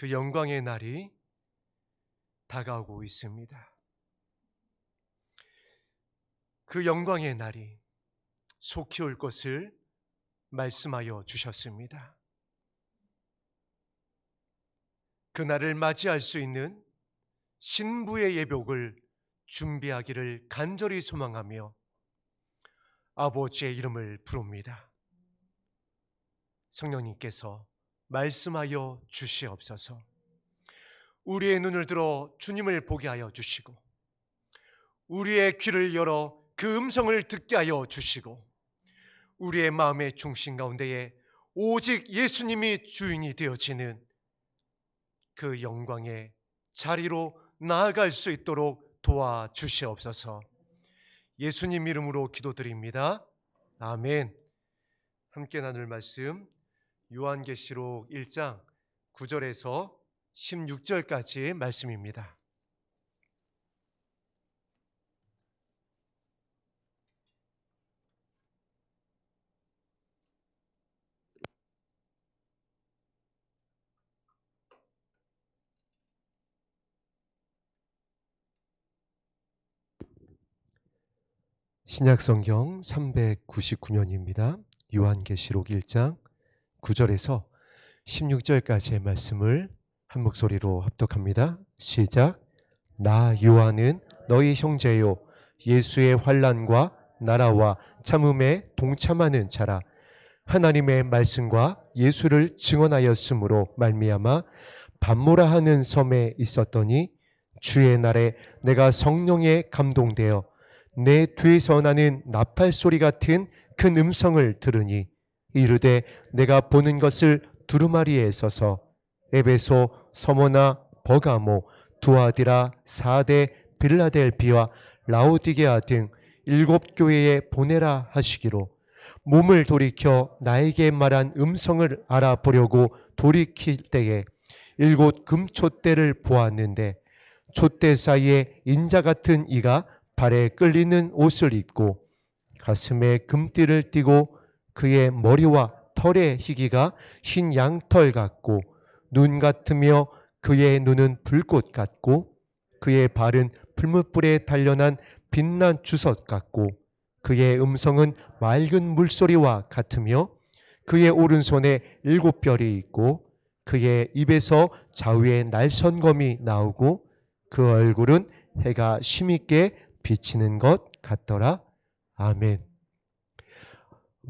그 영광의 날이 다가오고 있습니다. 그 영광의 날이 속히 올 것을 말씀하여 주셨습니다. 그 날을 맞이할 수 있는 신부의 예복을 준비하기를 간절히 소망하며 아버지의 이름을 부릅니다. 성령님께서 말씀하여 주시옵소서. 우리의 눈을 들어 주님을 보게 하여 주시고, 우리의 귀를 열어 그 음성을 듣게 하여 주시고, 우리의 마음의 중심 가운데에 오직 예수님이 주인이 되어지는 그 영광의 자리로 나아갈 수 있도록 도와주시옵소서. 예수님 이름으로 기도드립니다. 아멘. 함께 나눌 말씀 요한계시록 1장 9절에서 16절까지의 말씀입니다. 신약성경 399면입니다. 요한계시록 1장 9절에서 16절까지의 말씀을 한 목소리로 합독합니다. 시작. 나 요한은 너희 형제요 예수의 환난과 나라와 참음에 동참하는 자라. 하나님의 말씀과 예수를 증언하였으므로 말미암아 밤모라 하는 섬에 있었더니 주의 날에 내가 성령에 감동되어 내 뒤에서 나는 나팔 소리 같은 큰 음성을 들으니 이르되 내가 보는 것을 두루마리에 서서 에베소, 서모나, 버가모, 두아디라, 사데, 빌라델비와 라오디게아 등 7 교회에 보내라 하시기로 몸을 돌이켜 나에게 말한 음성을 알아보려고 돌이킬 때에 7 금촛대를 보았는데 촛대 사이에 인자 같은 이가 발에 끌리는 옷을 입고 가슴에 금띠를 띠고 그의 머리와 털의 희기가 흰 양털 같고 눈 같으며 그의 눈은 불꽃 같고 그의 발은 풀무불에 단련한 빛난 주석 같고 그의 음성은 맑은 물소리와 같으며 그의 오른손에 7 별이 있고 그의 입에서 좌우에 날선검이 나오고 그 얼굴은 해가 힘있게 비치는 것 같더라. 아멘.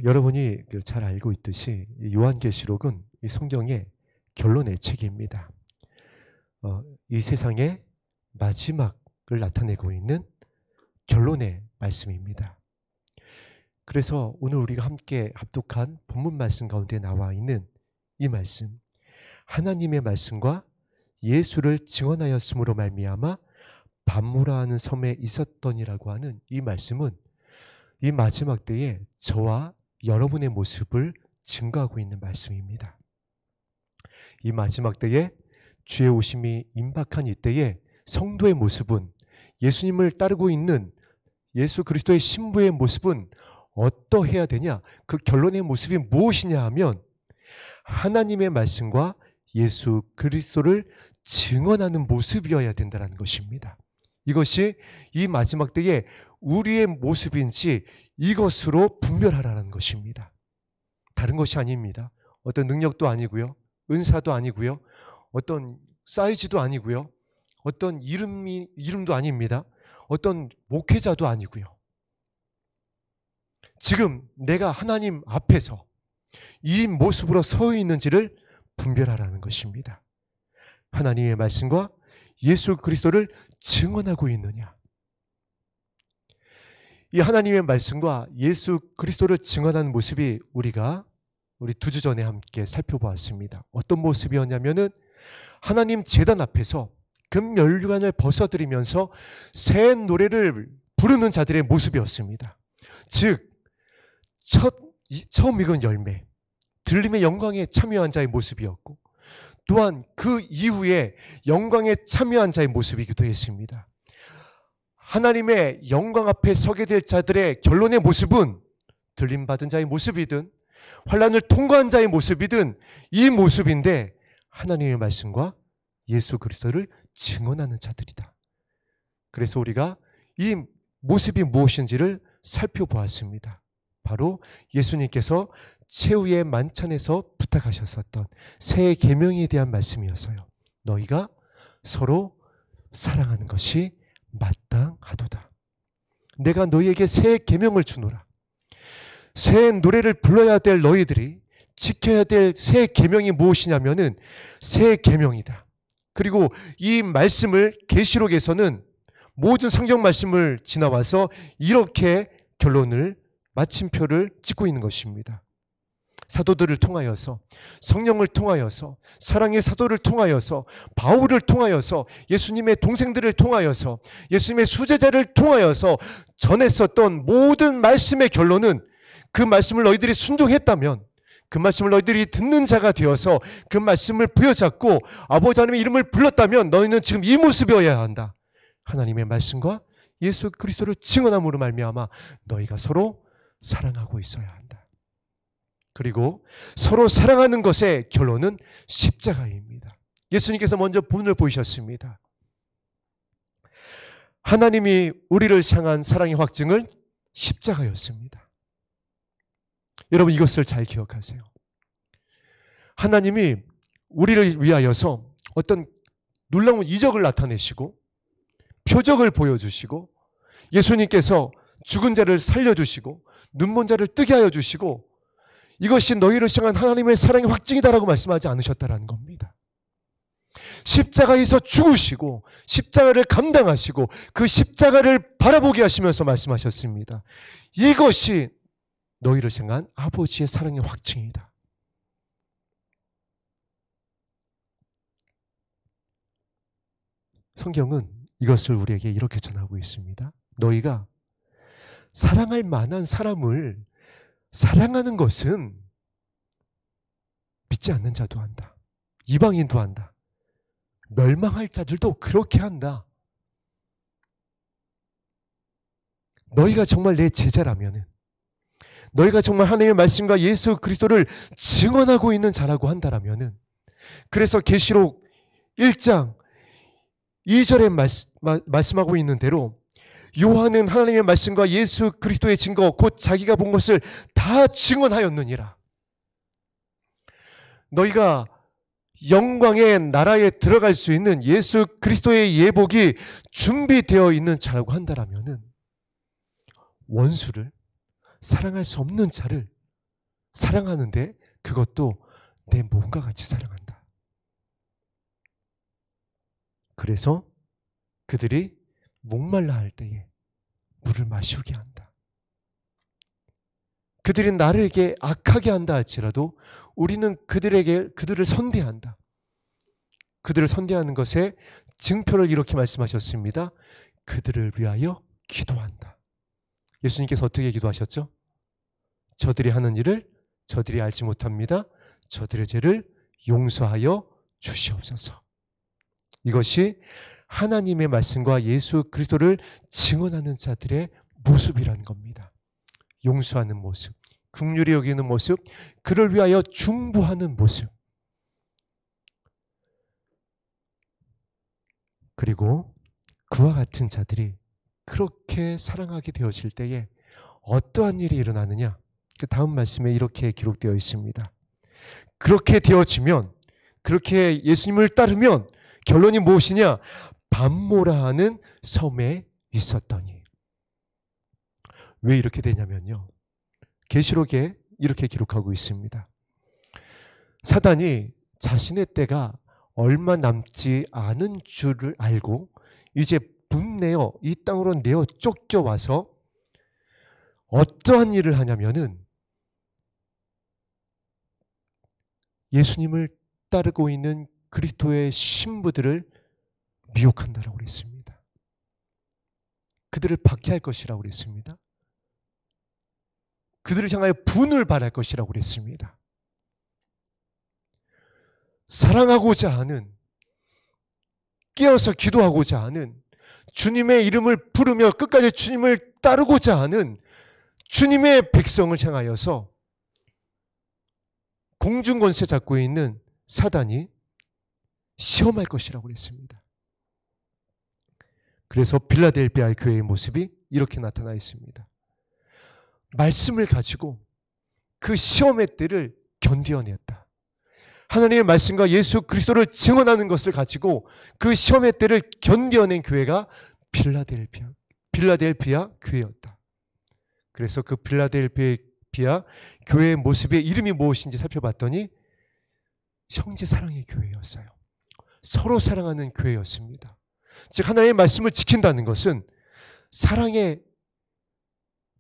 여러분이 잘 알고 있듯이 요한계시록은 이 성경의 결론의 책입니다. 이 세상의 마지막을 나타내고 있는 결론의 말씀입니다. 그래서 오늘 우리가 함께 합독한 본문 말씀 가운데 나와 있는 이 말씀, 하나님의 말씀과 예수를 증언하였으므로 말미암아 밤모라 하는 섬에 있었더니라고 하는 이 말씀은 이 마지막 때에 저와 여러분의 모습을 증거하고 있는 말씀입니다. 이 마지막 때에 주의 오심이 임박한 이때에 성도의 모습은, 예수님을 따르고 있는 예수 그리스도의 신부의 모습은 어떠해야 되냐? 그 결론의 모습이 무엇이냐 하면 하나님의 말씀과 예수 그리스도를 증언하는 모습이어야 된다는 것입니다. 이것이 이 마지막 때에 우리의 모습인지 이것으로 분별하라는 것입니다. 다른 것이 아닙니다. 어떤 능력도 아니고요, 은사도 아니고요, 어떤 사이즈도 아니고요, 어떤 이름도 아닙니다. 어떤 목회자도 아니고요. 지금 내가 하나님 앞에서 이 모습으로 서 있는지를 분별하라는 것입니다. 하나님의 말씀과 예수 그리스도를 증언하고 있느냐? 이 하나님의 말씀과 예수 그리스도를 증언하는 모습이 우리 2주 전에 함께 살펴보았습니다. 어떤 모습이었냐면은 하나님 제단 앞에서 금면류관을 벗어드리면서 새 노래를 부르는 자들의 모습이었습니다. 즉 처음 익은 열매, 들림의 영광에 참여한 자의 모습이었고, 또한 그 이후에 영광에 참여한 자의 모습이기도 했습니다. 하나님의 영광 앞에 서게 될 자들의 결론의 모습은 들림받은 자의 모습이든 환난을 통과한 자의 모습이든 이 모습인데, 하나님의 말씀과 예수 그리스도를 증언하는 자들이다. 그래서 우리가 이 모습이 무엇인지를 살펴보았습니다. 바로 예수님께서 최후의 만찬에서 부탁하셨었던 새 계명에 대한 말씀이었어요. 너희가 서로 사랑하는 것이 마땅하도다. 내가 너희에게 새 계명을 주노라. 새 노래를 불러야 될 너희들이 지켜야 될 새 계명이 무엇이냐면은 새 계명이다. 그리고 이 말씀을 계시록에서는 모든 성경 말씀을 지나와서 이렇게 결론을 마침표를 찍고 있는 것입니다. 사도들을 통하여서, 성령을 통하여서, 사랑의 사도를 통하여서, 바울을 통하여서, 예수님의 동생들을 통하여서, 예수님의 수제자를 통하여서 전했었던 모든 말씀의 결론은 그 말씀을 너희들이 순종했다면, 그 말씀을 너희들이 듣는 자가 되어서 그 말씀을 부여잡고 아버지 하나님의 이름을 불렀다면 너희는 지금 이 모습이어야 한다. 하나님의 말씀과 예수 그리스도를 증언함으로 말미암아 너희가 서로 사랑하고 있어야 한다. 그리고 서로 사랑하는 것의 결론은 십자가입니다. 예수님께서 먼저 본을 보이셨습니다. 하나님이 우리를 향한 사랑의 확증은 십자가였습니다. 여러분 이것을 잘 기억하세요. 하나님이 우리를 위하여서 어떤 놀라운 이적을 나타내시고 표적을 보여주시고 예수님께서 죽은 자를 살려주시고 눈먼 자를 뜨게 하여 주시고 이것이 너희를 향한 하나님의 사랑의 확증이다라고 말씀하지 않으셨다라는 겁니다. 십자가에서 죽으시고 십자가를 감당하시고 그 십자가를 바라보게 하시면서 말씀하셨습니다. 이것이 너희를 향한 아버지의 사랑의 확증이다. 성경은 이것을 우리에게 이렇게 전하고 있습니다. 너희가 사랑할 만한 사람을 사랑하는 것은 믿지 않는 자도 한다. 이방인도 한다. 멸망할 자들도 그렇게 한다. 너희가 정말 내 제자라면은, 너희가 정말 하나님의 말씀과 예수 그리스도를 증언하고 있는 자라고 한다라면은, 그래서 계시록 1장 2절에 말씀하고 있는 대로 요한은 하나님의 말씀과 예수 그리스도의 증거 곧 자기가 본 것을 다 증언하였느니라. 너희가 영광의 나라에 들어갈 수 있는 예수 그리스도의 예복이 준비되어 있는 자라고 한다라면은 원수를, 사랑할 수 없는 자를 사랑하는데 그것도 내 몸과 같이 사랑한다. 그래서 그들이 목말라 할 때에 물을 마시게 한다. 그들이 나에게 악하게 한다 할지라도 우리는 그들을 선대한다. 그들을 선대하는 것에 증표를 이렇게 말씀하셨습니다. 그들을 위하여 기도한다. 예수님께서 어떻게 기도하셨죠? 저들이 하는 일을 저들이 알지 못합니다. 저들의 죄를 용서하여 주시옵소서. 이것이 하나님의 말씀과 예수 그리스도를 증언하는 자들의 모습이라는 겁니다. 용서하는 모습, 긍휼히 여기는 모습, 그를 위하여 중보하는 모습. 그리고 그와 같은 자들이 그렇게 사랑하게 되어질 때에 어떠한 일이 일어나느냐? 그 다음 말씀에 이렇게 기록되어 있습니다. 그렇게 되어지면, 그렇게 예수님을 따르면 결론이 무엇이냐? 밤모라 하는 섬에 있었더니. 왜 이렇게 되냐면요, 계시록에 이렇게 기록하고 있습니다. 사단이 자신의 때가 얼마 남지 않은 줄을 알고 이제 분내어 이 땅으로 내어 쫓겨와서 어떠한 일을 하냐면은 예수님을 따르고 있는 그리스도의 신부들을 미혹한다라고 그랬습니다. 그들을 박해할 것이라고 그랬습니다. 그들을 향하여 분을 발할 것이라고 그랬습니다. 사랑하고자 하는, 깨어서 기도하고자 하는, 주님의 이름을 부르며 끝까지 주님을 따르고자 하는 주님의 백성을 향하여서 공중권세 잡고 있는 사단이 시험할 것이라고 그랬습니다. 그래서 빌라델피아의 교회의 모습이 이렇게 나타나 있습니다. 말씀을 가지고 그 시험의 때를 견뎌냈다. 하나님의 말씀과 예수 그리스도를 증언하는 것을 가지고 그 시험의 때를 견뎌낸 교회가 빌라델피아 교회였다. 그래서 그 빌라델피아 교회의 모습의 이름이 무엇인지 살펴봤더니 형제 사랑의 교회였어요. 서로 사랑하는 교회였습니다. 즉 하나님의 말씀을 지킨다는 것은 사랑의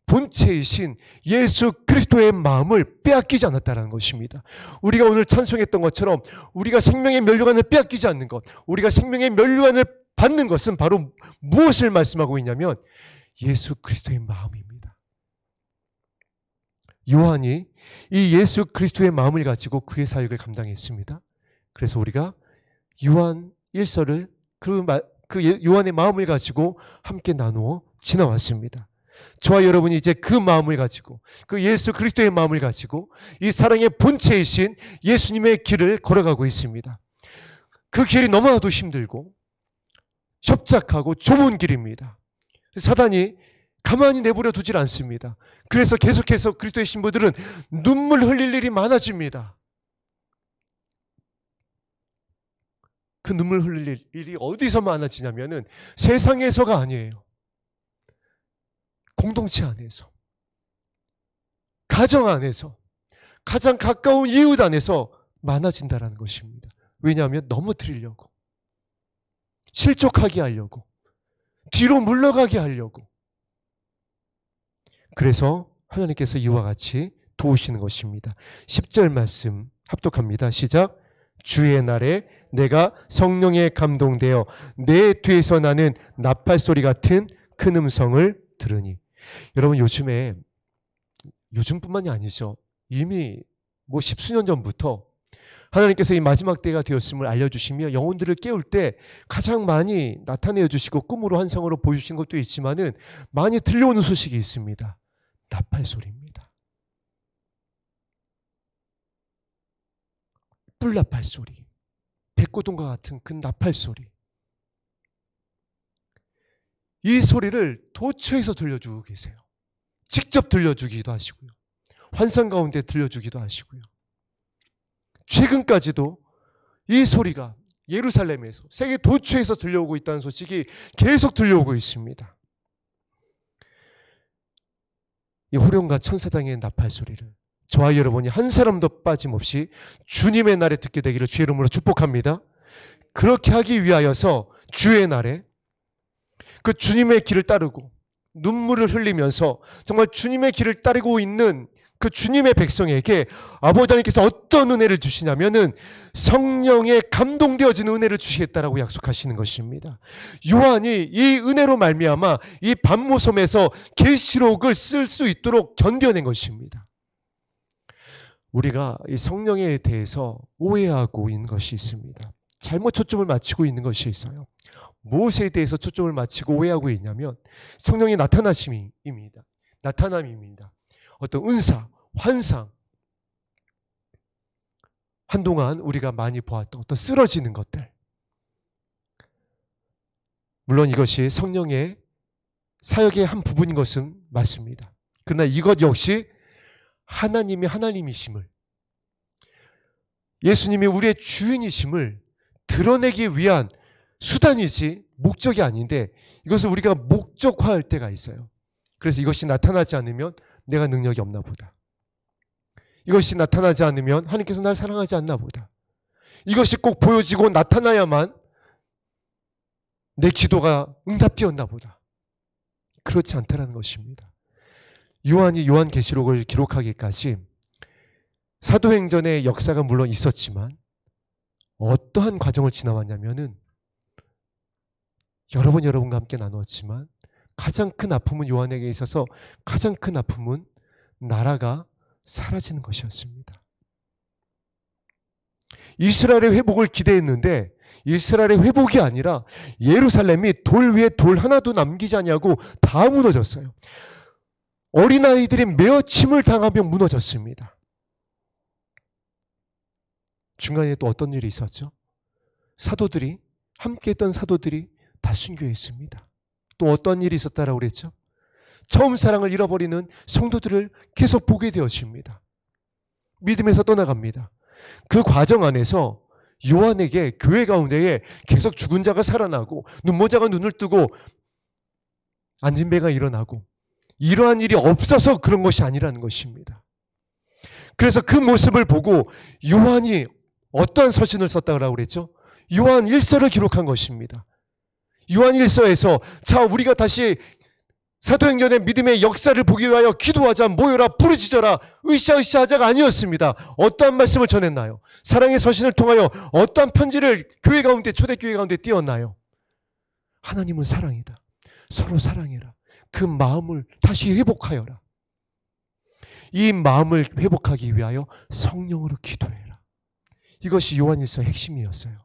본체이신 예수 그리스도의 마음을 빼앗기지 않았다는 것입니다. 우리가 오늘 찬송했던 것처럼 우리가 생명의 면류관을 빼앗기지 않는 것, 우리가 생명의 면류관을 받는 것은 바로 무엇을 말씀하고 있냐면 예수 그리스도의 마음입니다. 요한이 이 예수 그리스도의 마음을 가지고 그의 사역을 감당했습니다. 그래서 우리가 요한 1서를 그 요한의 마음을 가지고 함께 나누어 지나왔습니다. 저와 여러분이 이제 그 마음을 가지고 그 예수 그리스도의 마음을 가지고 이 사랑의 본체이신 예수님의 길을 걸어가고 있습니다. 그 길이 너무나도 힘들고 협착하고 좁은 길입니다. 사단이 가만히 내버려 두질 않습니다. 그래서 계속해서 그리스도의 신부들은 눈물 흘릴 일이 많아집니다. 그 눈물 흘릴 일이 어디서 많아지냐면은 세상에서가 아니에요. 공동체 안에서, 가정 안에서, 가장 가까운 이웃 안에서 많아진다는 것입니다. 왜냐하면 넘어뜨리려고, 실족하게 하려고, 뒤로 물러가게 하려고. 그래서 하나님께서 이와 같이 도우시는 것입니다. 10절 말씀 합독합니다. 시작. 주의 날에 내가 성령에 감동되어 내 뒤에서 나는 나팔소리 같은 큰 음성을 들으니. 여러분 요즘뿐만이 아니죠. 이미 십수년 전부터 하나님께서 이 마지막 때가 되었음을 알려주시며 영혼들을 깨울 때 가장 많이 나타내어 주시고 꿈으로 환상으로 보여주신 것도 있지만은 많이 들려오는 소식이 있습니다. 나팔소리입니다. 뿔나팔소리, 백고동과 같은 그 나팔소리. 이 소리를 도처에서 들려주고 계세요. 직접 들려주기도 하시고요. 환상 가운데 들려주기도 하시고요. 최근까지도 이 소리가 예루살렘에서 세계 도처에서 들려오고 있다는 소식이 계속 들려오고 있습니다. 이 호령과 천사장의 나팔 소리를 저와 여러분이 한 사람도 빠짐없이 주님의 날에 듣게 되기를 주의 이름으로 축복합니다. 그렇게 하기 위하여서 주의 날에 그 주님의 길을 따르고 눈물을 흘리면서 정말 주님의 길을 따르고 있는 그 주님의 백성에게 아버지 하나님께서 어떤 은혜를 주시냐면은 성령에 감동되어지는 은혜를 주시겠다라고 약속하시는 것입니다. 요한이 이 은혜로 말미암아 이 반모섬에서 계시록을 쓸 수 있도록 견뎌낸 것입니다. 우리가 이 성령에 대해서 오해하고 있는 것이 있습니다. 잘못 초점을 맞추고 있는 것이 있어요. 무엇에 대해서 초점을 맞추고 오해하고 있냐면 성령의 나타남입니다. 어떤 은사, 환상, 한동안 우리가 많이 보았던 어떤 쓰러지는 것들. 물론 이것이 성령의 사역의 한 부분인 것은 맞습니다. 그러나 이것 역시 하나님이심을, 예수님이 우리의 주인이심을 드러내기 위한 수단이지 목적이 아닌데 이것을 우리가 목적화할 때가 있어요. 그래서 이것이 나타나지 않으면 내가 능력이 없나 보다. 이것이 나타나지 않으면 하나님께서 날 사랑하지 않나 보다. 이것이 꼭 보여지고 나타나야만 내 기도가 응답되었나 보다. 그렇지 않다는 것입니다. 요한이 요한계시록을 기록하기까지 사도행전의 역사가 물론 있었지만 어떠한 과정을 지나왔냐면은 여러분과 함께 나누었지만 가장 큰 아픔은 요한에게 있어서 가장 큰 아픔은 나라가 사라지는 것이었습니다. 이스라엘의 회복을 기대했는데 이스라엘의 회복이 아니라 예루살렘이 돌 위에 돌 하나도 남기지 아니하고 다 무너졌어요. 어린아이들이 메어침을 당하며 무너졌습니다. 중간에 또 어떤 일이 있었죠? 사도들이, 함께 했던 사도들이 다 순교했습니다. 또 어떤 일이 있었다라고 그랬죠? 처음 사랑을 잃어버리는 성도들을 계속 보게 되어집니다. 믿음에서 떠나갑니다. 그 과정 안에서 요한에게 교회 가운데에 계속 죽은 자가 살아나고 눈모자가 눈을 뜨고 앉은 배가 일어나고 이러한 일이 없어서 그런 것이 아니라는 것입니다. 그래서 그 모습을 보고 요한이 어떤 서신을 썼다고 그랬죠? 요한 1서를 기록한 것입니다. 요한 1서에서 자, 우리가 다시 사도행전의 믿음의 역사를 보기 위하여 기도하자, 모여라, 부르짖어라, 으쌰으쌰하자가 아니었습니다. 어떠한 말씀을 전했나요? 사랑의 서신을 통하여 어떠한 편지를 교회 가운데, 초대교회 가운데 띄웠나요? 하나님은 사랑이다. 서로 사랑해라. 그 마음을 다시 회복하여라. 이 마음을 회복하기 위하여 성령으로 기도해라. 이것이 요한일서의 핵심이었어요.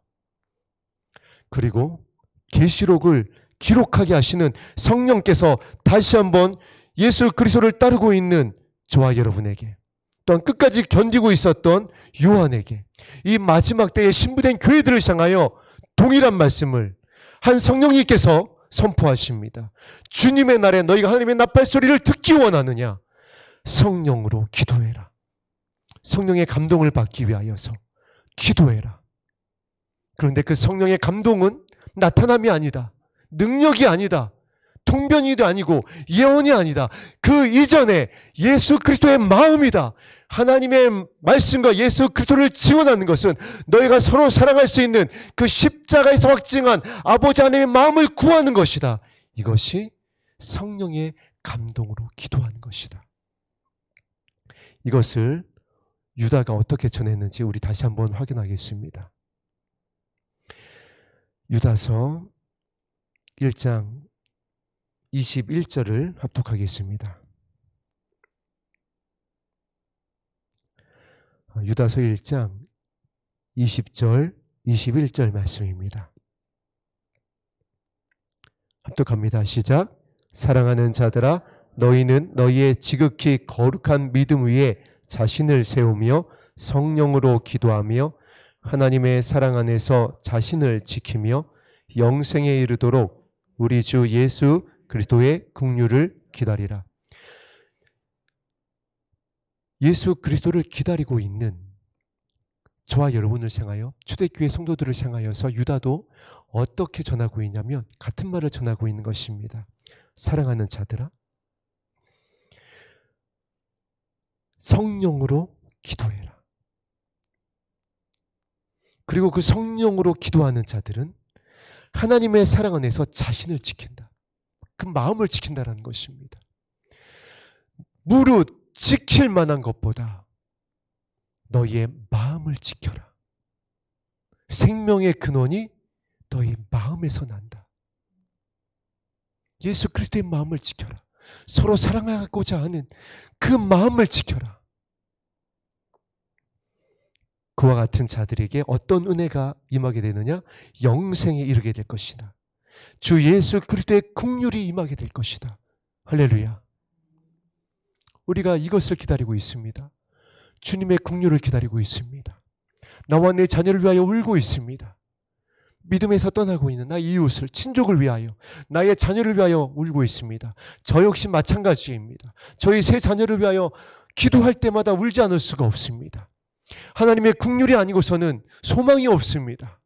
그리고 계시록을 기록하게 하시는 성령께서 다시 한번 예수 그리스도를 따르고 있는 저와 여러분에게, 또한 끝까지 견디고 있었던 요한에게, 이 마지막 때에 신부된 교회들을 향하여 동일한 말씀을 한 성령님께서 선포하십니다. 주님의 날에 너희가 하나님의 나팔 소리를 듣기 원하느냐? 성령으로 기도해라. 성령의 감동을 받기 위하여서 기도해라. 그런데 그 성령의 감동은 나타남이 아니다. 능력이 아니다. 통변이도 아니고 예언이 아니다. 그 이전에 예수 그리스도의 마음이다. 하나님의 말씀과 예수 그리스도를 지원하는 것은 너희가 서로 사랑할 수 있는 그 십자가에서 확증한 아버지 하나님의 마음을 구하는 것이다. 이것이 성령의 감동으로 기도하는 것이다. 이것을 유다가 어떻게 전했는지 우리 다시 한번 확인하겠습니다. 유다서 1장 21절을 합독하겠습니다. 유다서 1장 20절, 21절 말씀입니다. 합독합니다. 시작. 사랑하는 자들아, 너희는 너희의 지극히 거룩한 믿음 위에 자신을 세우며 성령으로 기도하며 하나님의 사랑 안에서 자신을 지키며 영생에 이르도록 우리 주 예수 그리스도의 긍휼을 기다리라. 예수 그리스도를 기다리고 있는 저와 여러분을 향하여, 초대교회 성도들을 향하여서 유다도 어떻게 전하고 있냐면 같은 말을 전하고 있는 것입니다. 사랑하는 자들아, 성령으로 기도해라. 그리고 그 성령으로 기도하는 자들은 하나님의 사랑 안에서 자신을 지킨다. 그 마음을 지킨다라는 것입니다. 무릇 지킬 만한 것보다 너희의 마음을 지켜라. 생명의 근원이 너희 마음에서 난다. 예수 그리스도의 마음을 지켜라. 서로 사랑하고자 하는 그 마음을 지켜라. 그와 같은 자들에게 어떤 은혜가 임하게 되느냐? 영생에 이르게 될 것이다. 주 예수 그리스도의 긍휼이 임하게 될 것이다. 할렐루야. 우리가 이것을 기다리고 있습니다. 주님의 긍휼을 기다리고 있습니다. 나와 내 자녀를 위하여 울고 있습니다. 믿음에서 떠나고 있는 나의 이웃을, 친족을 위하여, 나의 자녀를 위하여 울고 있습니다. 저 역시 마찬가지입니다. 저희 세 자녀를 위하여 기도할 때마다 울지 않을 수가 없습니다. 하나님의 긍휼이 아니고서는 소망이 없습니다.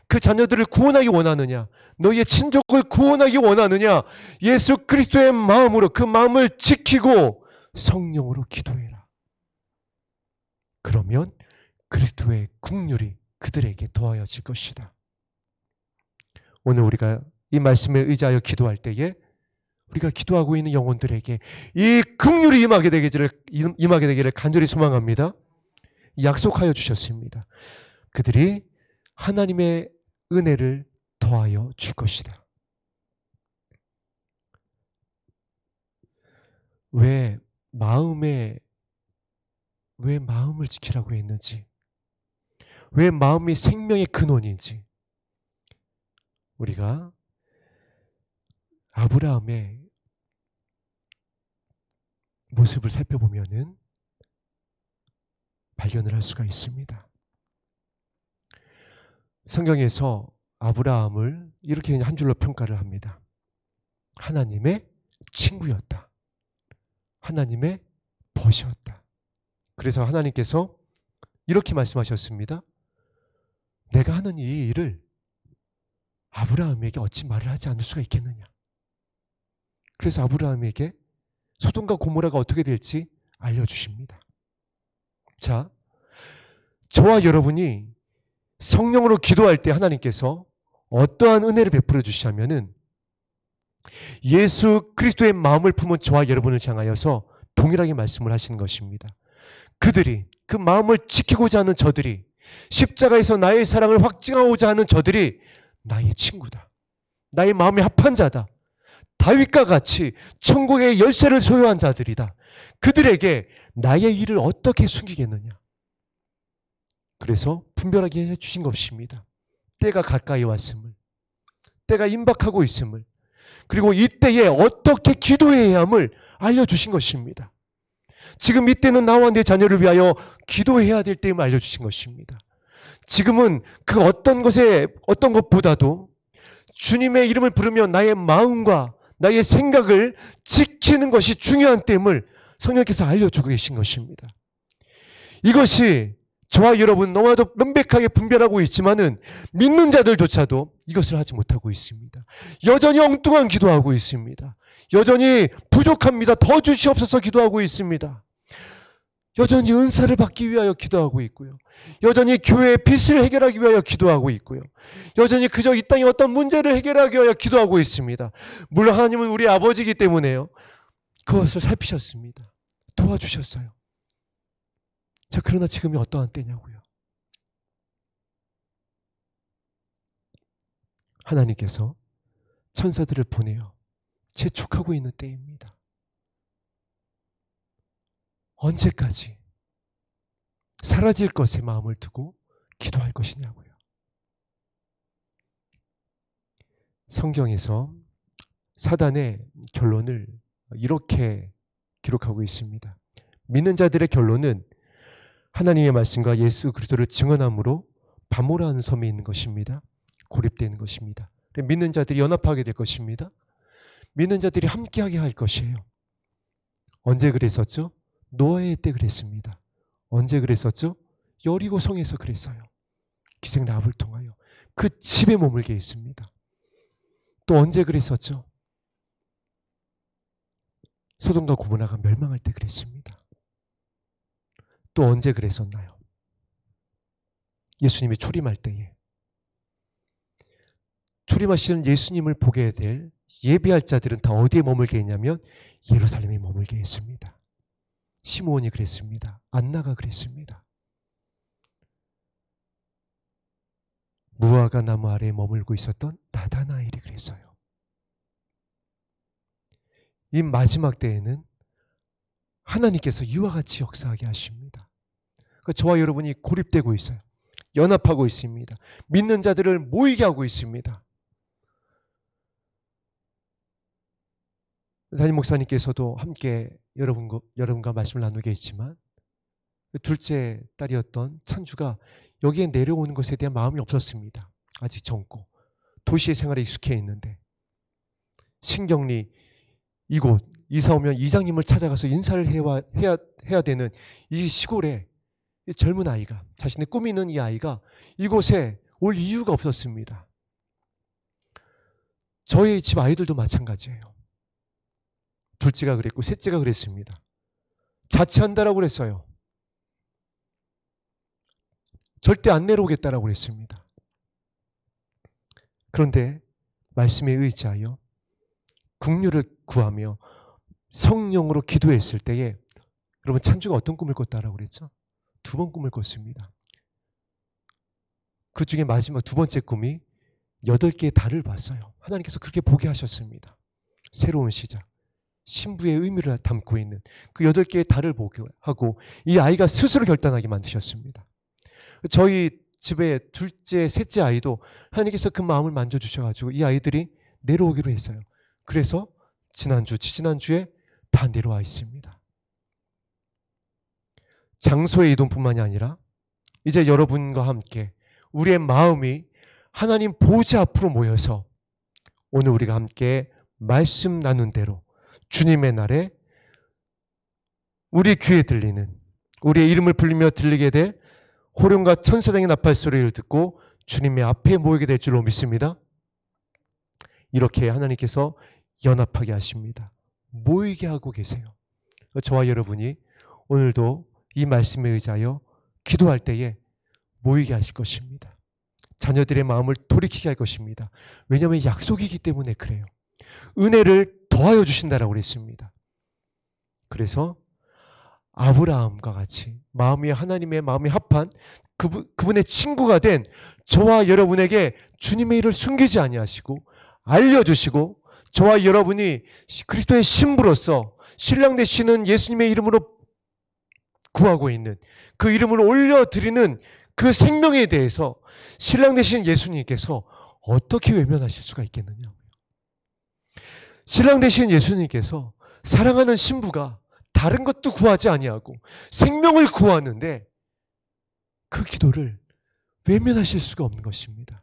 그 자녀들을 구원하기 원하느냐? 너희의 친족을 구원하기 원하느냐? 예수 그리스도의 마음으로 그 마음을 지키고 성령으로 기도해라. 그러면 그리스도의 긍휼이 그들에게 더하여질 것이다. 오늘 우리가 이 말씀에 의지하여 기도할 때에 우리가 기도하고 있는 영혼들에게 이 긍휼이 임하게 되기를 간절히 소망합니다. 약속하여 주셨습니다. 그들이 하나님의 은혜를 더하여 줄 것이다. 왜 마음을 지키라고 했는지, 왜 마음이 생명의 근원인지 우리가 아브라함의 모습을 살펴보면은 발견을 할 수가 있습니다. 성경에서 아브라함을 이렇게 그냥 한 줄로 평가를 합니다. 하나님의 친구였다. 하나님의 벗이었다. 그래서 하나님께서 이렇게 말씀하셨습니다. 내가 하는 이 일을 아브라함에게 어찌 말을 하지 않을 수가 있겠느냐. 그래서 아브라함에게 소돔과 고모라가 어떻게 될지 알려주십니다. 자, 저와 여러분이 성령으로 기도할 때 하나님께서 어떠한 은혜를 베풀어 주시냐면은 예수 그리스도의 마음을 품은 저와 여러분을 향하여서 동일하게 말씀을 하시는 것입니다. 그들이, 그 마음을 지키고자 하는 저들이, 십자가에서 나의 사랑을 확증하고자 하는 저들이 나의 친구다. 나의 마음에 합한 자다. 다윗과 같이 천국의 열쇠를 소유한 자들이다. 그들에게 나의 일을 어떻게 숨기겠느냐. 그래서 분별하게 해주신 것입니다. 때가 가까이 왔음을, 때가 임박하고 있음을, 그리고 이때에 어떻게 기도해야 함을 알려주신 것입니다. 지금 이때는 나와 내 자녀를 위하여 기도해야 될 때임을 알려주신 것입니다. 지금은 그 어떤 것보다도 주님의 이름을 부르며 나의 마음과 나의 생각을 지키는 것이 중요한 때임을 성령께서 알려주고 계신 것입니다. 이것이 저와 여러분 너무나도 명백하게 분별하고 있지만은 믿는 자들조차도 이것을 하지 못하고 있습니다. 여전히 엉뚱한 기도하고 있습니다. 여전히 부족합니다. 더 주시옵소서 기도하고 있습니다. 여전히 은사를 받기 위하여 기도하고 있고요. 여전히 교회의 빚을 해결하기 위하여 기도하고 있고요. 여전히 그저 이 땅의 어떤 문제를 해결하기 위하여 기도하고 있습니다. 물론 하나님은 우리 아버지이기 때문에요. 그것을 살피셨습니다. 도와주셨어요. 자, 그러나 지금이 어떠한 때냐고요. 하나님께서 천사들을 보내어 재촉하고 있는 때입니다. 언제까지 사라질 것에 마음을 두고 기도할 것이냐고요. 성경에서 사단의 결론을 이렇게 기록하고 있습니다. 믿는 자들의 결론은 하나님의 말씀과 예수 그리스도를 증언함으로 바모라는 섬에 있는 것입니다. 고립되는 것입니다. 믿는 자들이 연합하게 될 것입니다. 믿는 자들이 함께하게 할 것이에요. 언제 그랬었죠? 노아의 때 그랬습니다. 언제 그랬었죠? 여리고 성에서 그랬어요. 기생 라합을 통하여 그 집에 머물게 했습니다. 또 언제 그랬었죠? 소돔과 고모라가 멸망할 때 그랬습니다. 또 언제 그랬었나요? 예수님이 초림할 때에 초림하시는 예수님을 보게 될 예비할 자들은 다 어디에 머물게 했냐면 예루살렘에 머물게 했습니다. 시므온이 그랬습니다. 안나가 그랬습니다. 무화과 나무 아래에 머물고 있었던 나다나엘이 그랬어요. 이 마지막 때에는 하나님께서 이와 같이 역사하게 하십니다. 그러니까 저와 여러분이 고립되고 있어요. 연합하고 있습니다. 믿는 자들을 모이게 하고 있습니다. 담임 목사님께서도 함께 여러분과 말씀을 나누게 했지만 둘째 딸이었던 찬주가 여기에 내려오는 것에 대한 마음이 없었습니다. 아직 젊고 도시의 생활에 익숙해 있는데 신경리 이곳 이사 오면 이장님을 찾아가서 인사를 해야 되는 이 시골에 이 젊은 아이가, 자신의 꿈이 있는 이 아이가 이곳에 올 이유가 없었습니다. 저희 집 아이들도 마찬가지예요. 둘째가 그랬고 셋째가 그랬습니다. 자취한다라고 그랬어요. 절대 안 내려오겠다라고 그랬습니다. 그런데 말씀에 의지하여 긍휼을 구하며 성령으로 기도했을 때에 여러분 찬주가 어떤 꿈을 꿨다라고 그랬죠? 2번 꿈을 꿨습니다. 그 중에 마지막 2번째 꿈이 8개의 달을 봤어요. 하나님께서 그렇게 보게 하셨습니다. 새로운 시작, 신부의 의미를 담고 있는 그 8개의 달을 보게 하고 이 아이가 스스로 결단하게 만드셨습니다. 저희 집에 둘째, 셋째 아이도 하나님께서 그 마음을 만져주셔가지고 이 아이들이 내려오기로 했어요. 그래서 지난주, 지지난주에 다 내려와 있습니다. 장소의 이동뿐만이 아니라 이제 여러분과 함께 우리의 마음이 하나님 보좌 앞으로 모여서 오늘 우리가 함께 말씀 나눈 대로 주님의 날에 우리 귀에 들리는, 우리의 이름을 불리며 들리게 될 호령과 천사장의 나팔 소리를 듣고 주님의 앞에 모이게 될 줄로 믿습니다. 이렇게 하나님께서 연합하게 하십니다. 모이게 하고 계세요. 저와 여러분이 오늘도 이 말씀에 의지하여 기도할 때에 모이게 하실 것입니다. 자녀들의 마음을 돌이키게 할 것입니다. 왜냐하면 약속이기 때문에 그래요. 은혜를 더하여 주신다라고 그랬습니다. 그래서 아브라함과 같이 마음이 하나님의 마음이 합한 그분의 친구가 된 저와 여러분에게 주님의 일을 숨기지 아니하시고 알려주시고, 저와 여러분이 그리스도의 신부로서 신랑 되시는 예수님의 이름으로 구하고 있는, 그 이름을 올려드리는 그 생명에 대해서 신랑 되신 예수님께서 어떻게 외면하실 수가 있겠느냐. 신랑 되신 예수님께서 사랑하는 신부가 다른 것도 구하지 아니하고 생명을 구하는데 그 기도를 외면하실 수가 없는 것입니다.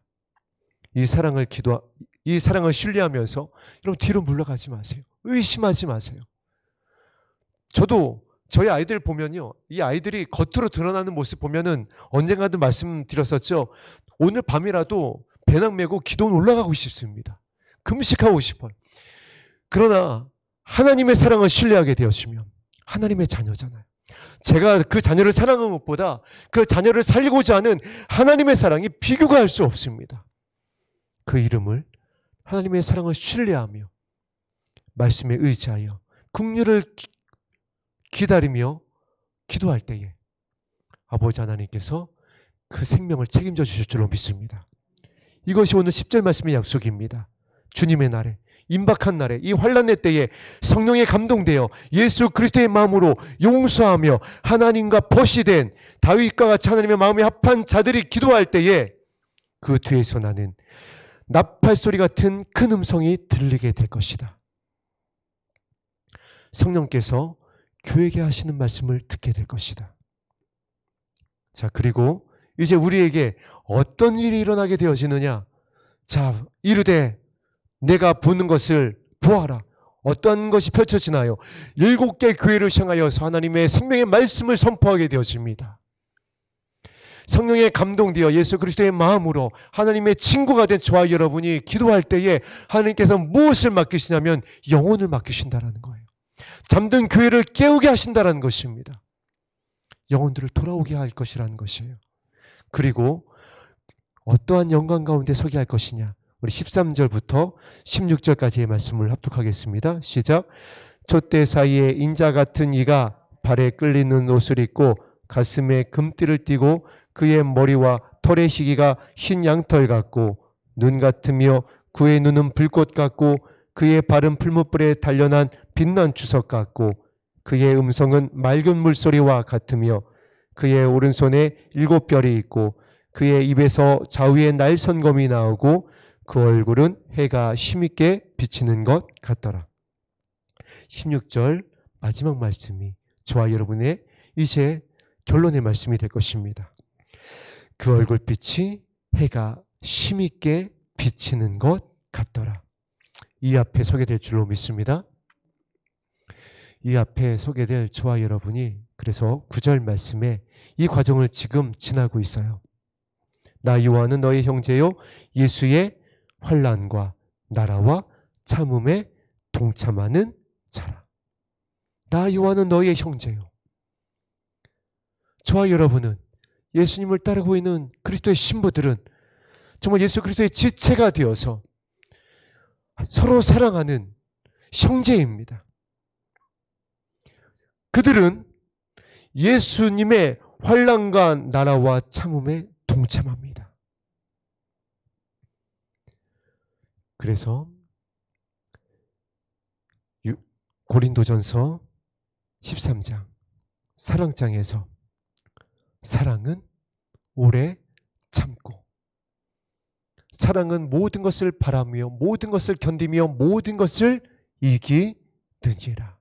이 사랑을 신뢰하면서 여러분 뒤로 물러가지 마세요. 의심하지 마세요. 저도 저희 아이들 보면요, 이 아이들이 겉으로 드러나는 모습 보면은 언젠가도 말씀드렸었죠. 오늘 밤이라도 배낭 메고 기도는 올라가고 싶습니다. 금식하고 싶어요. 그러나 하나님의 사랑을 신뢰하게 되었으면 하나님의 자녀잖아요. 제가 그 자녀를 사랑하는 것보다 그 자녀를 살리고자 하는 하나님의 사랑이 비교가 할 수 없습니다. 그 이름을, 하나님의 사랑을 신뢰하며 말씀에 의지하여 긍휼을 기다리며 기도할 때에 아버지 하나님께서 그 생명을 책임져 주실 줄로 믿습니다. 이것이 오늘 10절 말씀의 약속입니다. 주님의 날에, 임박한 날에, 이 환난의 때에 성령에 감동되어 예수 그리스도의 마음으로 용서하며 하나님과 벗이 된 다윗과 같이 하나님의 마음에 합한 자들이 기도할 때에 그 뒤에서 나는 나팔 소리 같은 큰 음성이 들리게 될 것이다. 성령께서 교회에게 하시는 말씀을 듣게 될 것이다. 자, 그리고 이제 우리에게 어떤 일이 일어나게 되어지느냐? 자, 이르되 내가 보는 것을 보아라. 어떤 것이 펼쳐지나요? 7개 교회를 향하여서 하나님의 생명의 말씀을 선포하게 되어집니다. 성령에 감동되어 예수 그리스도의 마음으로 하나님의 친구가 된 저와 여러분이 기도할 때에 하나님께서 무엇을 맡기시냐면 영혼을 맡기신다라는 거예요. 잠든 교회를 깨우게 하신다라는 것입니다. 영혼들을 돌아오게 할 것이라는 것이에요. 그리고 어떠한 영광 가운데 서게 할 것이냐? 우리 13절부터 16절까지의 말씀을 합독하겠습니다. 시작. 촛대 사이에 인자 같은 이가 발에 끌리는 옷을 입고 가슴에 금띠를 띠고 그의 머리와 털의 시기가 흰 양털 같고 눈 같으며 그의 눈은 불꽃 같고 그의 발은 풀무불에 단련한 빛난 주석 같고 그의 음성은 맑은 물소리와 같으며 그의 오른손에 7별이 있고 그의 입에서 좌우에 날선검이 나오고 그 얼굴은 해가 힘있게 비치는 것 같더라. 16절 마지막 말씀이 저와 여러분의 이제 결론의 말씀이 될 것입니다. 그 얼굴빛이 해가 힘있게 비치는 것 같더라. 이 앞에 서게 될 줄로 믿습니다. 이 앞에 서게 될 저와 여러분이 그래서 9절 말씀에 이 과정을 지금 지나고 있어요. 나 요한은 너의 형제요 예수의 환난과 나라와 참음에 동참하는 자라. 나 요한은 너의 형제요. 저와 여러분은 예수님을 따르고 있는 그리스도의 신부들은 정말 예수 그리스도의 지체가 되어서 서로 사랑하는 형제입니다. 그들은 예수님의 환난과 나라와 참음에 동참합니다. 그래서 고린도전서 13장 사랑장에서 사랑은 오래 참고, 사랑은 모든 것을 바라며 모든 것을 견디며 모든 것을 이기느니라.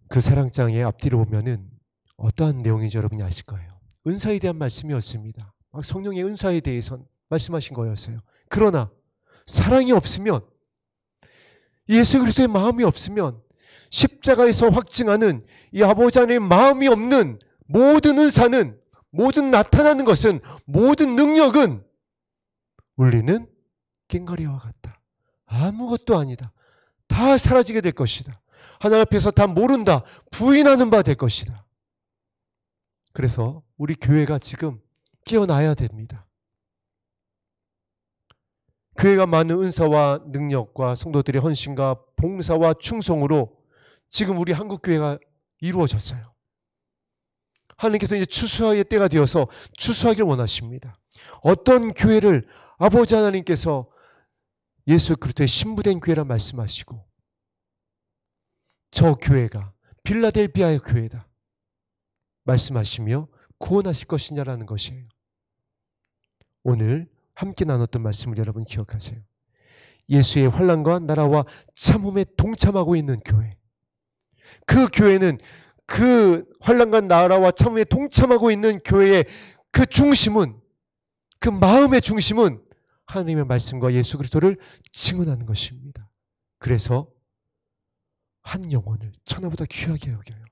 그 사랑장의 앞뒤로 보면은 어떠한 내용인지 여러분이 아실 거예요. 은사에 대한 말씀이었습니다. 성령의 은사에 대해서 말씀하신 거였어요. 그러나 사랑이 없으면, 예수 그리스도의 마음이 없으면, 십자가에서 확증하는 이 아버지 하나님의 마음이 없는 모든 은사는, 모든 나타나는 것은, 모든 능력은 울리는 꽹과리와 같다. 아무것도 아니다. 다 사라지게 될 것이다. 하나님 앞에서 다 모른다, 부인하는 바 될 것이다. 그래서 우리 교회가 지금 깨어나야 됩니다. 교회가 많은 은사와 능력과 성도들의 헌신과 봉사와 충성으로 지금 우리 한국교회가 이루어졌어요. 하나님께서 이제 추수의 때가 되어서 추수하길 원하십니다. 어떤 교회를 아버지 하나님께서 예수 그리스도의 신부된 교회라 말씀하시고, 저 교회가 빌라델비아의 교회다 말씀하시며 구원하실 것이냐라는 것이에요. 오늘 함께 나눴던 말씀을 여러분 기억하세요. 예수의 환난과 나라와 참음에 동참하고 있는 교회. 그 교회는 그 환난과 나라와 참음에 동참하고 있는 교회의 그 중심은, 그 마음의 중심은 하나님의 말씀과 예수 그리스도를 증언하는 것입니다. 그래서 한 영혼을 천하보다 귀하게 여겨요.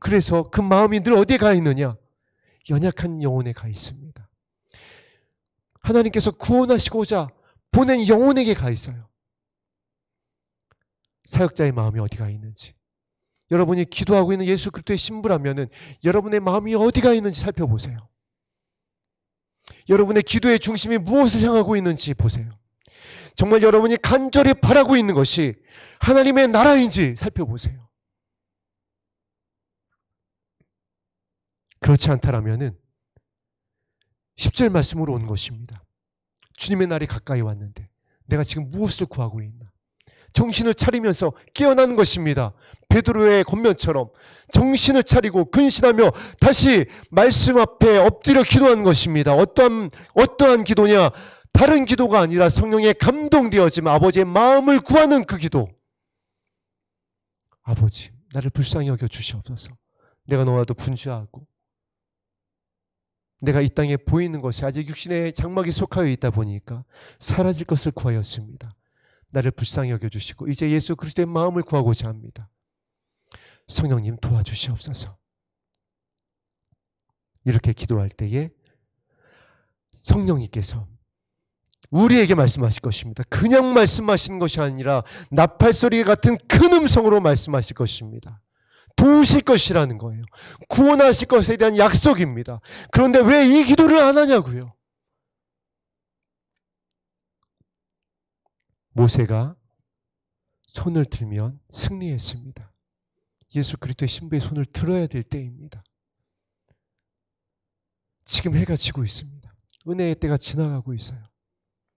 그래서 그 마음이 늘 어디에 가 있느냐? 연약한 영혼에 가 있습니다. 하나님께서 구원하시고자 보낸 영혼에게 가 있어요. 사역자의 마음이 어디가 있는지, 여러분이 기도하고 있는 예수 그리스도의 신부라면은 여러분의 마음이 어디가 있는지 살펴보세요. 여러분의 기도의 중심이 무엇을 향하고 있는지 보세요. 정말 여러분이 간절히 바라고 있는 것이 하나님의 나라인지 살펴보세요. 그렇지 않다라면은 10절 말씀으로 온 것입니다. 주님의 날이 가까이 왔는데 내가 지금 무엇을 구하고 있나? 정신을 차리면서 깨어나는 것입니다. 베드로의 권면처럼 정신을 차리고 근신하며 다시 말씀 앞에 엎드려 기도하는 것입니다. 어떠한 기도냐? 다른 기도가 아니라 성령에 감동되어지면 아버지의 마음을 구하는 그 기도. 아버지, 나를 불쌍히 여겨 주시옵소서. 내가 너와도 분주하고 내가 이 땅에 보이는 것이 아직 육신의 장막이 속하여 있다 보니까 사라질 것을 구하였습니다. 나를 불쌍히 여겨주시고 이제 예수 그리스도의 마음을 구하고자 합니다. 성령님 도와주시옵소서. 이렇게 기도할 때에 성령님께서 우리에게 말씀하실 것입니다. 그냥 말씀하시는 것이 아니라 나팔소리 같은 큰 음성으로 말씀하실 것입니다. 도우실 것이라는 거예요. 구원하실 것에 대한 약속입니다. 그런데 왜 이 기도를 안 하냐고요? 모세가 손을 들면 승리했습니다. 예수 그리스도의 신부의 손을 들어야 될 때입니다. 지금 해가 지고 있습니다. 은혜의 때가 지나가고 있어요.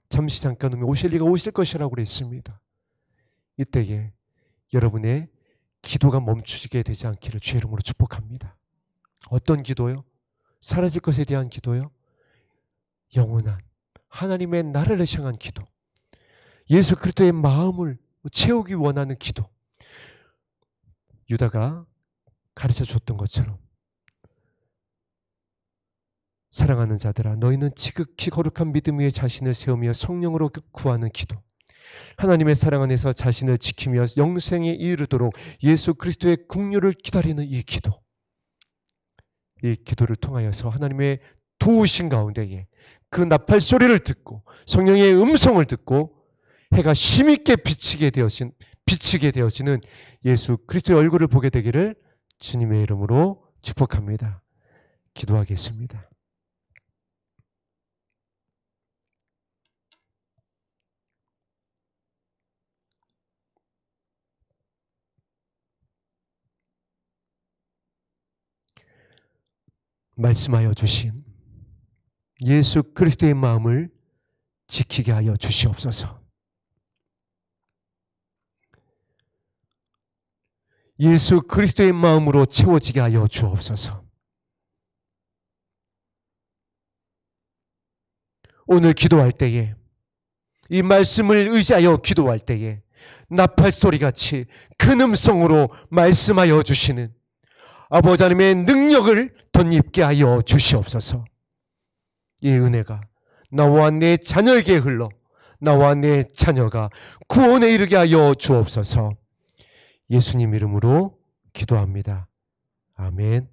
잠시 잠깐 후면 오실 이가 오실 것이라고 그랬습니다. 이때에 여러분의 기도가 멈추게 되지 않기를 주의 이름으로 축복합니다. 어떤 기도요? 사라질 것에 대한 기도요? 영원한 하나님의 나라를 향한 기도. 예수 그리스도의 마음을 채우기 원하는 기도. 유다가 가르쳐 줬던 것처럼 사랑하는 자들아 너희는 지극히 거룩한 믿음 위에 자신을 세우며 성령으로 구하는 기도. 하나님의 사랑 안에서 자신을 지키며 영생에 이르도록 예수 그리스도의 긍휼을 기다리는 이 기도. 이 기도를 통하여서 하나님의 도우신 가운데에 그 나팔 소리를 듣고 성령의 음성을 듣고 해가 힘있게 비치게 되어지는 예수 그리스도의 얼굴을 보게 되기를 주님의 이름으로 축복합니다. 기도하겠습니다. 말씀하여 주신 예수 그리스도의 마음을 지키게 하여 주시옵소서. 예수 그리스도의 마음으로 채워지게 하여 주옵소서. 오늘 기도할 때에 이 말씀을 의지하여 기도할 때에 나팔소리같이 큰 음성으로 말씀하여 주시는 아버지 하나님의 능력을 덧입게 하여 주시옵소서. 은혜가 나와 내 자녀에게 흘러 나와 내 자녀가 구원에 이르게 하여 주옵소서. 예수님 이름으로 기도합니다. 아멘.